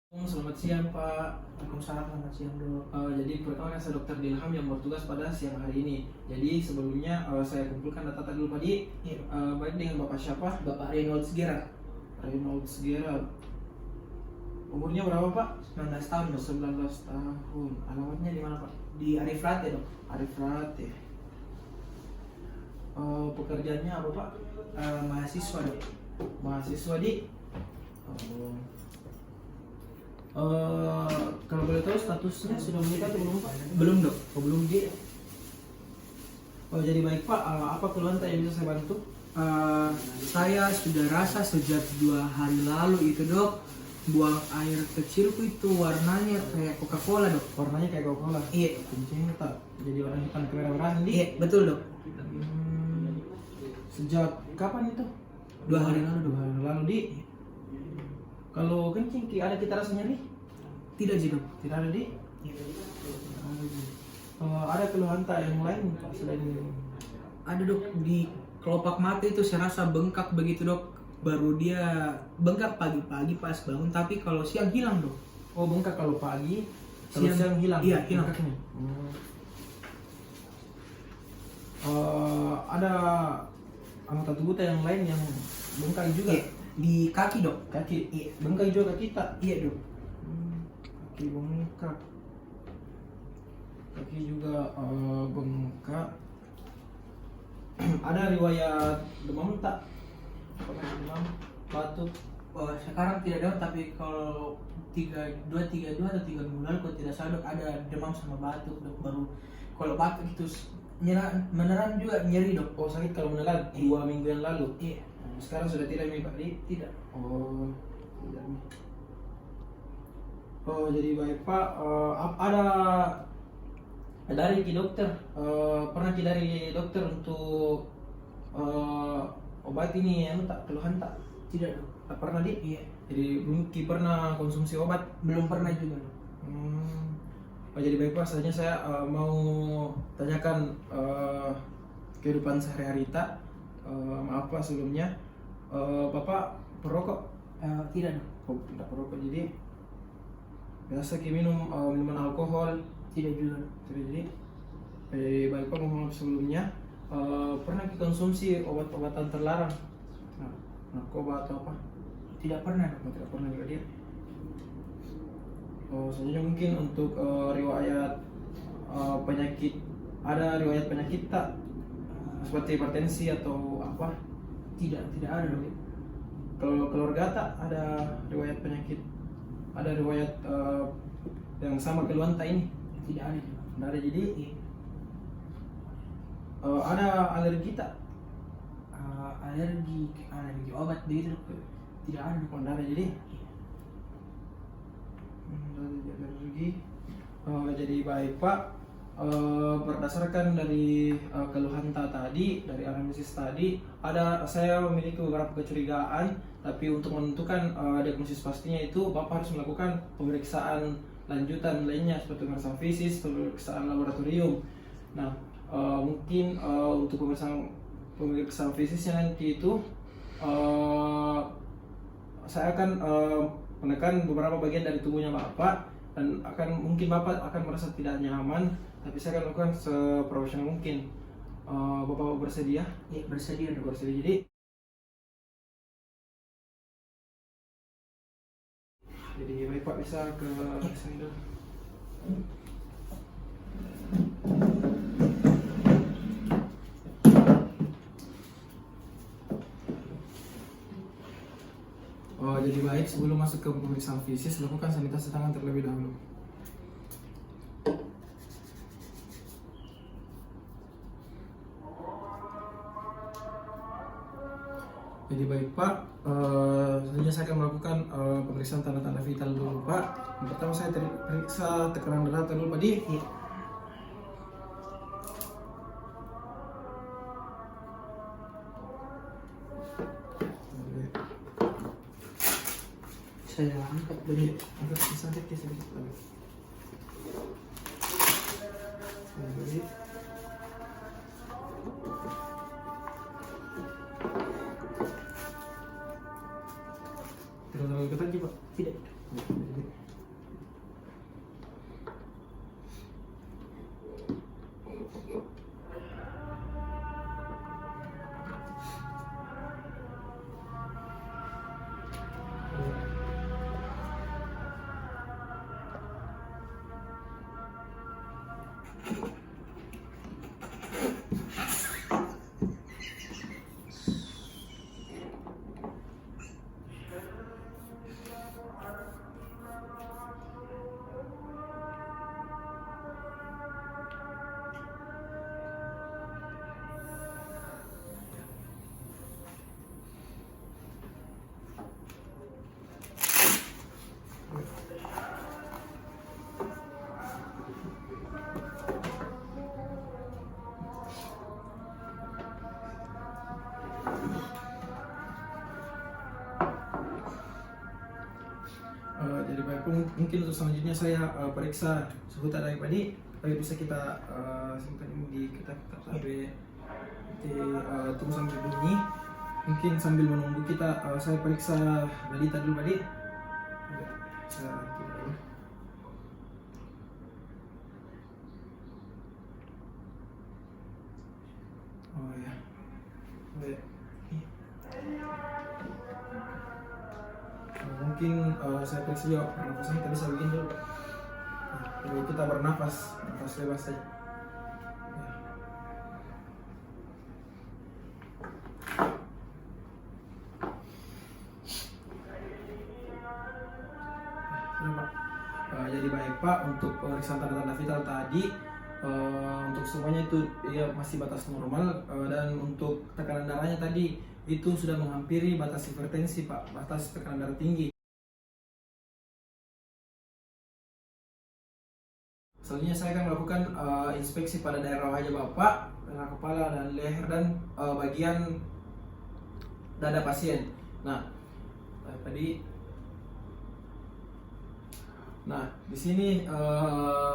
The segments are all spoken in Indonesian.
Selamat siang Pak. Waalaikumsalam, selamat siang dok. Jadi perkenalkan saya Dr. Dilham yang bertugas pada siang hari ini. Jadi sebelumnya saya kumpulkan data dulu Pak Di. Iya. Baik, dengan Bapak siapa? Bapak Reynolds Gerard, Reynolds Gerald. Umurnya berapa Pak? 19 tahun dok. 19 tahun. Alamatnya di mana Pak? Di Arif Rate dok. Arif Ratih. Pekerjaannya apa Pak? Mahasiswa dok. Mahasiswa di. Oh. Kalau boleh tahu statusnya sudah menikah atau belum Pak? Belum dok. Oh, belum di. Oh, jadi baik Pak, apa keluhan yang bisa saya bantu? Saya sudah rasa sejak 2 hari lalu itu dok, buang air kecilku itu warnanya kayak Coca-Cola dok. Warnanya kayak Coca-Cola. Iya. Kencingnya tak jadi warna hitam kemerah-merahan di. Iya betul dok. Sejak kapan itu? 2 hari lalu dok. 2 hari lalu di. Kalau kencing ada kita rasa nyeri? Tidak sih dok. Tidak ada di. Ada keluhan tak yang lain Pak selain Ada dok, di kelopak mata itu saya rasa bengkak begitu dok. Baru dia bengkak pagi-pagi pas bangun, tapi kalau siang hilang dok. oh bengkak kalau pagi, kalau siang hilang? Iya hilang. Bengkaknya. Ada anggota tubuh yang lain yang bengkak juga? Iya. Di kaki dok. Kaki? Iya. Bengkak juga kaki tak? Iya dok. Kaki bengkak. Kaki juga bengkak. Ada riwayat demam tak? Pernah demam, batuk? Sekarang tidak ada, tapi kalau 2 atau 3 minggu lalu kalau tidak salah dok, ada demam sama batuk dok. Baru kalau batuk itu meneran juga nyeri dok. Oh, sakit kalau menelan 2 minggu yang lalu? Iya. Sekarang sudah tidak nih Pak Di? Tidak. Oh, tidak nih. Oh, jadi baik Pak, ada dari ki dokter, pernah ki dari dokter untuk obat ini yang tak keluhan tak? Tidak dok. Tak pernah Di? Iya. Jadi belum ki pernah konsumsi obat? Belum pernah juga dok. Oh, jadi baik Pak, selanjutnya saya mau tanyakan kehidupan sehari-hari tak. Maaf Pak sebelumnya, Bapak perokok? Tidak dok. Oh, tidak perokok, jadi biasa ki minum minuman alkohol? Tidak juga dok. Jadi baik Pak, mohon maaf sebelumnya, pernah ki konsumsi obat-obatan terlarang? Narkoba atau apa? Tidak pernah dok. Tidak pernah juga dia. Selanjutnya mungkin untuk riwayat penyakit, ada riwayat penyakit tak? Seperti hipertensi atau apa? Tidak ada dok. Kalau keluarga tak ada riwayat penyakit? Ada riwayat yang sama keluhan tak ini? Tidak ada dok. Tidak ada, jadi Iya. ada alergi tak? Alergi obat begitu dok. Tidak ada dok. Oh, tidak ada, jadi alergi. Jadi baik Pak, berdasarkan dari keluhan tadi, dari anamnesis tadi, saya memiliki beberapa kecurigaan, tapi untuk menentukan diagnosis pastinya itu Bapak harus melakukan pemeriksaan lanjutan lainnya seperti pemeriksaan fisik, pemeriksaan laboratorium. Nah, mungkin untuk pemeriksaan fisiknya nanti itu saya akan menekan beberapa bagian dari tubuhnya Bapak, dan mungkin Bapak akan merasa tidak nyaman, tapi saya akan lakukan seprofesional mungkin. Bapak bersedia? Iya bersedia dok. Bersedia, jadi baik Pak, bisa ke sini dulu. Jadi baik, sebelum masuk ke pemeriksaan fisik, lakukan sanitasi tangan terlebih dahulu. Jadi baik Pak, selanjutnya saya akan melakukan pemeriksaan tanda-tanda vital dulu Pak. Yang pertama saya periksa tekanan darah dulu Pak Di. Iya. Saya angkat Jadi agak sedikit lagi. Jadi Tidak terlalu ketat sih Pak. Tidak. Jadi Bapak mungkin untuk selanjutnya saya periksa suhu darah Padi. Bisa kita simpan di kita sampai tunggu sampai bunyi. Mungkin sambil menunggu kita saya periksa balita dulu Padi. Saya tunggu dulu. Oh ya. Baik. Mungkin saya periksa juga pernapasan kita bisa begini dulu. Nah, kita bernafas, nafas bebas saja. Ya, Pak. Jadi baik Pak, untuk pemeriksaan tanda-tanda vital tadi untuk semuanya itu ya masih batas normal, dan untuk tekanan darahnya tadi itu sudah menghampiri batas hipertensi Pak, batas tekanan darah tinggi. Selanjutnya saya akan melakukan inspeksi pada daerah wajah Bapak, daerah kepala dan leher dan bagian dada pasien. Nah, di sini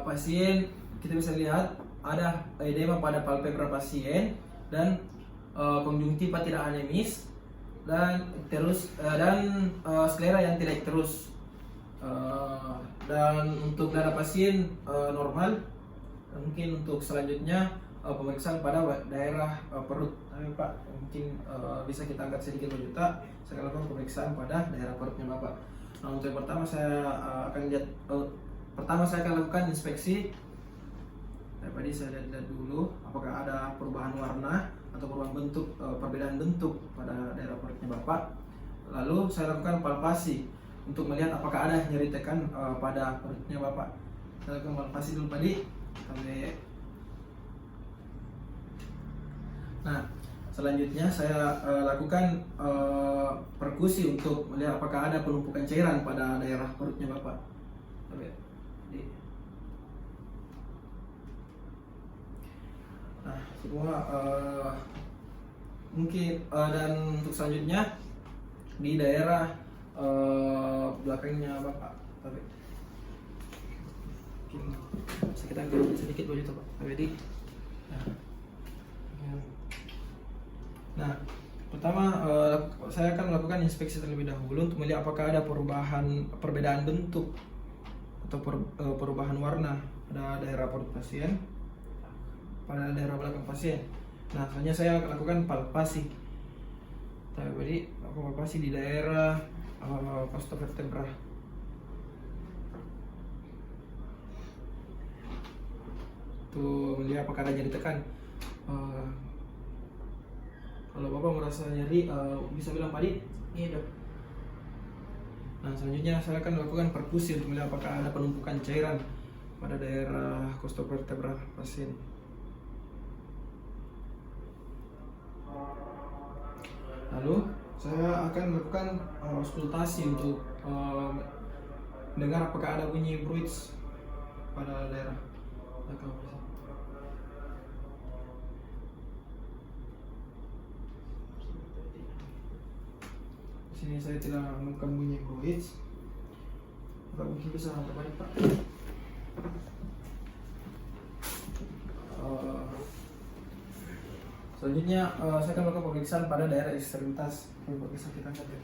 pasien kita bisa lihat ada edema pada palpebra pasien dan konjungtiva tidak anemis dan terus sklera yang tidak terus. Dan untuk dada pasien normal. Mungkin untuk selanjutnya pemeriksaan pada daerah perut. Pak, mungkin bisa kita angkat sedikit juta. Saya lakukan pemeriksaan pada daerah perutnya Bapak. Nah, untuk yang pertama saya akan lihat. Pertama saya akan lakukan inspeksi. Tadi saya lihat dulu apakah ada perubahan warna atau perubahan bentuk, perbedaan bentuk pada daerah perutnya Bapak. Lalu saya lakukan palpasi untuk melihat apakah ada nyeri tekan pada perutnya Bapak. Saya lakukan palpasi dulu tadi sampai. Nah, selanjutnya saya lakukan perkusi untuk melihat apakah ada penumpukan cairan pada daerah perutnya Bapak. Nah, semua mungkin dan untuk selanjutnya di daerah belakangnya Bapak. Tapi mungkin bisa kita angkat sedikit baju itu Pak. Jadi, nah, pertama saya akan melakukan inspeksi terlebih dahulu untuk melihat apakah ada perbedaan bentuk atau perubahan warna pada daerah perut pasien, pada daerah belakang pasien. Nah, selanjutnya saya akan lakukan palpasi. Jadi aku palpasi di daerah costa vertebra. Tuh, melihat apakah ada nyeri tekan. Kalau Bapak merasa nyeri, bisa bilang Padi? Iya Dok. Nah, selanjutnya saya akan melakukan perkusi untuk melihat apakah ada penumpukan cairan pada daerah costa vertebra pasien. Lalu saya akan melakukan auskultasi untuk mendengar apakah ada bunyi bruits pada daerah belakang pasien. Di sini saya tidak menemukan bunyi bruits. Bapak mungkin bisa terbalik Pak. Selanjutnya saya akan melakukan pemeriksaan pada daerah ekstremitas. Bisa kita angkat ya.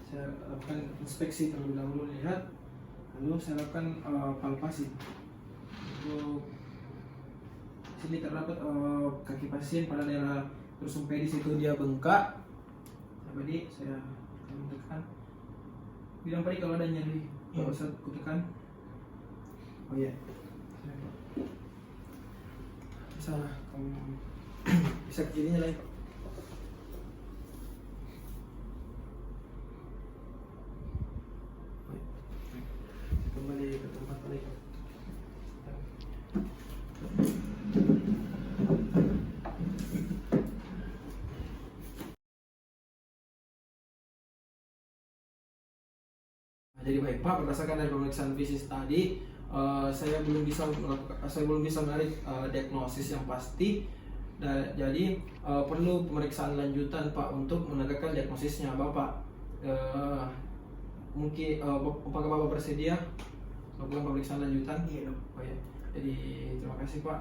Saya lakukan inspeksi terlebih dahulu, lihat, lalu saya lakukan palpasi. Untuk sini terdapat kaki pasien pada daerah rusum pedis itu dia bengkak. Jadi saya akan tekan. Bilang tadi kalau ada nyeri, kalau saya kutekan. Oh iya. Bisa bisa kirinya lagi. Kembali ke tempat lagi. Jadi baik Pak, berdasarkan dari pemeriksaan fisik tadi, saya belum bisa menarik diagnosis yang pasti. Jadi perlu pemeriksaan lanjutan Pak untuk menegakkan diagnosisnya Bapak. Mungkin apakah Bapak bersedia melakukan pemeriksaan lanjutan? Iya dong. Oh ya. Jadi terima kasih Pak.